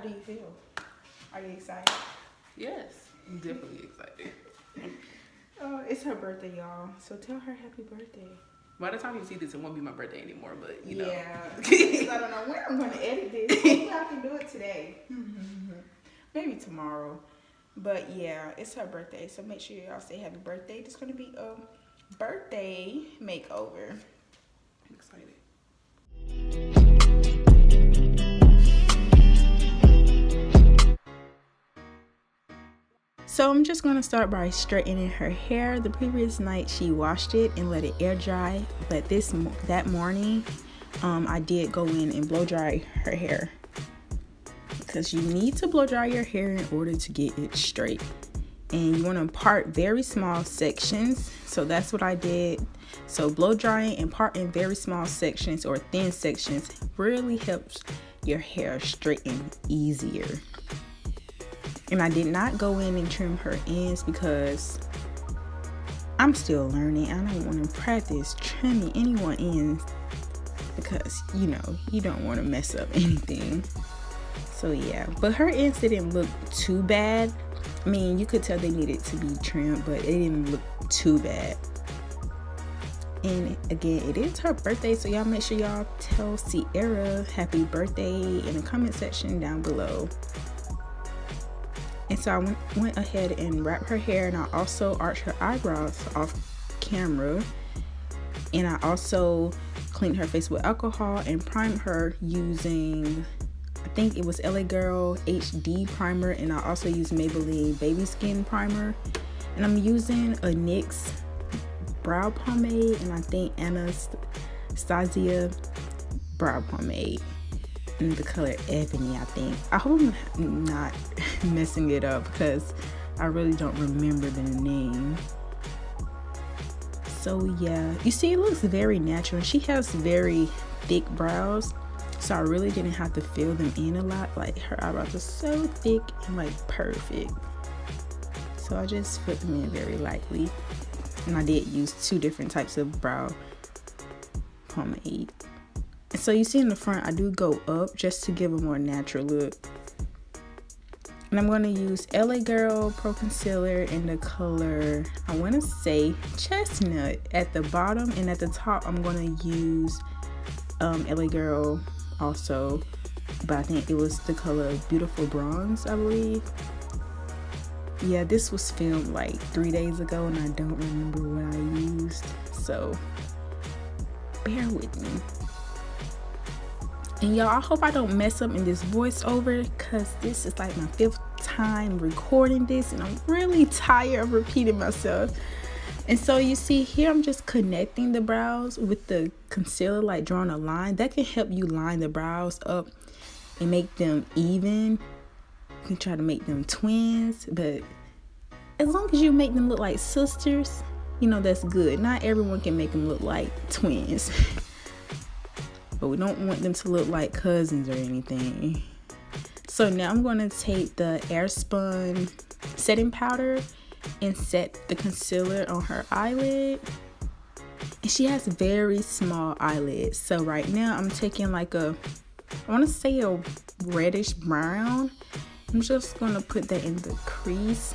do you feel? Are you excited? Yes, I'm definitely excited. Oh, it's her birthday, y'all. So tell her happy birthday. By the time you see this, it won't be my birthday anymore, but you know. Yeah. I don't know when I'm going to edit this. Hopefully I can do it today. Maybe tomorrow. But yeah, it's her birthday. So make sure y'all say happy birthday. It's going to be a birthday makeover. I'm excited. So I'm just going to start by straightening her hair. The previous night she washed it and let it air dry, but that morning I did go in and blow dry her hair, because you need to blow dry your hair in order to get it straight, and you want to part very small sections. So that's what I did. So blow drying and part in very small sections or thin sections really helps your hair straighten easier. And I did not go in and trim her ends because I'm still learning. I don't want to practice trimming anyone ends because, you know, you don't want to mess up anything. So yeah, but her ends didn't look too bad. I mean, you could tell they needed to be trimmed, but it didn't look too bad. And again, it is her birthday, so y'all make sure y'all tell Sierra happy birthday in the comment section down below. And so I went ahead and wrapped her hair, and I also arched her eyebrows off camera. And I also cleaned her face with alcohol and primed her using, I think it was LA Girl HD primer, and I also used Maybelline Baby Skin primer. And I'm using a NYX brow pomade, and I think Anastasia brow pomade in the color Ebony, I think. I hope I'm not messing it up because I really don't remember the name. So yeah, you see it looks very natural. She has very thick brows, so I really didn't have to fill them in a lot. Like, her eyebrows are so thick and like perfect. So I just put them in very lightly. And I did use 2 different types of brow pomade. So you see in the front, I do go up just to give a more natural look. And I'm going to use LA Girl Pro Concealer in the color, I want to say Chestnut at the bottom. And at the top, I'm going to use LA Girl also. But I think it was the color Beautiful Bronze, I believe. Yeah, this was filmed like 3 days ago, and I don't remember what I used. So bear with me. And y'all, I hope I don't mess up in this voiceover, because this is like my 5th time recording this, and I'm really tired of repeating myself. And so you see here, I'm just connecting the brows with the concealer, like drawing a line. That can help you line the brows up and make them even. You can try to make them twins, but as long as you make them look like sisters, you know, that's good. Not everyone can make them look like twins. But we don't want them to look like cousins or anything. So now I'm going to take the Airspun setting powder and set the concealer on her eyelid. And she has very small eyelids. So right now I'm taking like I want to say a reddish brown. I'm just going to put that in the crease.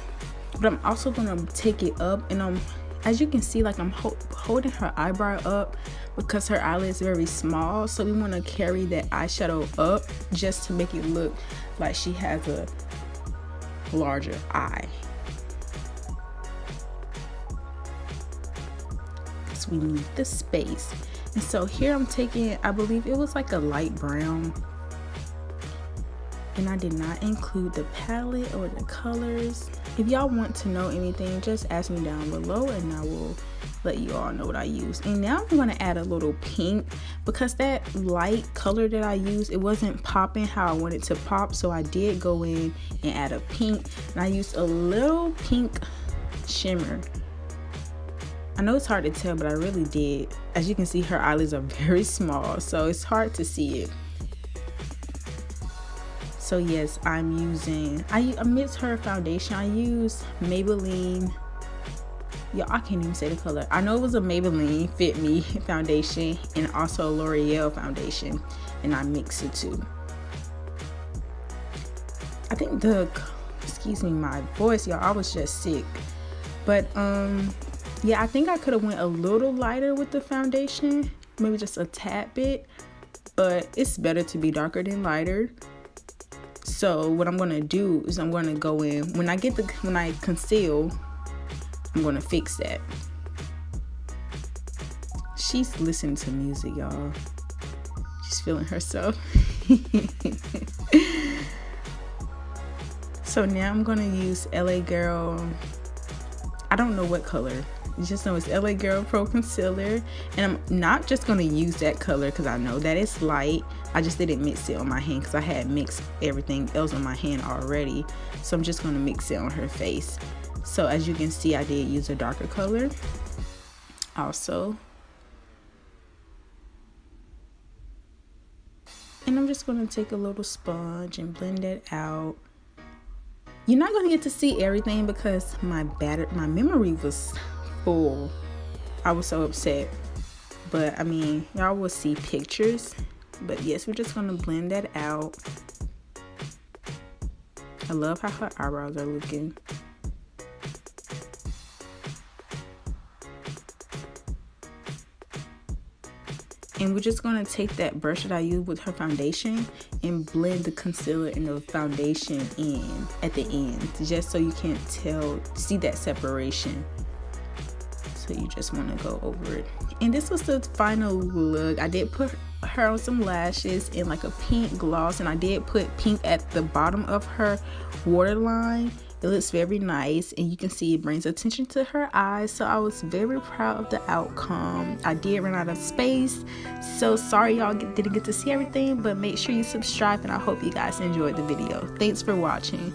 But I'm also going to take it up, and as you can see, like I'm holding her eyebrow up because her eyelid is very small. So we want to carry that eyeshadow up just to make it look like she has a larger eye. So we need the space. And so here I'm taking, I believe it was like a light brown. And I did not include the palette or the colors. If y'all want to know anything, just ask me down below and I will let you all know what I use. And now I'm going to add a little pink, because that light color that I used, it wasn't popping how I wanted to pop. So I did go in and add a pink, and I used a little pink shimmer. I know it's hard to tell, but I really did. As you can see, her eyelids are very small, so it's hard to see it. So yes, I'm using, amidst her foundation, I use Maybelline, y'all, I can't even say the color. I know it was a Maybelline Fit Me foundation and also L'Oreal foundation, and I mix the two. I think excuse me, my voice, y'all, I was just sick. But yeah, I think I could have went a little lighter with the foundation, maybe just a tad bit, but it's better to be darker than lighter. So what I'm gonna do is I'm gonna go in when I conceal, I'm gonna fix that. She's listening to music, y'all. She's feeling herself. So now I'm gonna use LA Girl. I don't know what color. You just know it's LA Girl Pro Concealer. And I'm not just gonna use that color because I know that it's light. I just didn't mix it on my hand because I had mixed everything else on my hand already. So I'm just gonna mix it on her face. So as you can see, I did use a darker color also. And I'm just gonna take a little sponge and blend it out. You're not gonna get to see everything because my memory was full. I was so upset. But I mean, y'all will see pictures. But yes, we're just gonna blend that out. I love how her eyebrows are looking. And we're just going to take that brush that I used with her foundation and blend the concealer and the foundation in at the end, just so you can't see that separation. So you just want to go over it. And this was the final look. I did put her on some lashes in like a pink gloss, and I did put pink at the bottom of her waterline. It looks very nice, and you can see it brings attention to her eyes. So I was very proud of the outcome. I did run out of space, so sorry y'all didn't get to see everything, but make sure you subscribe, and I hope you guys enjoyed the video. Thanks for watching.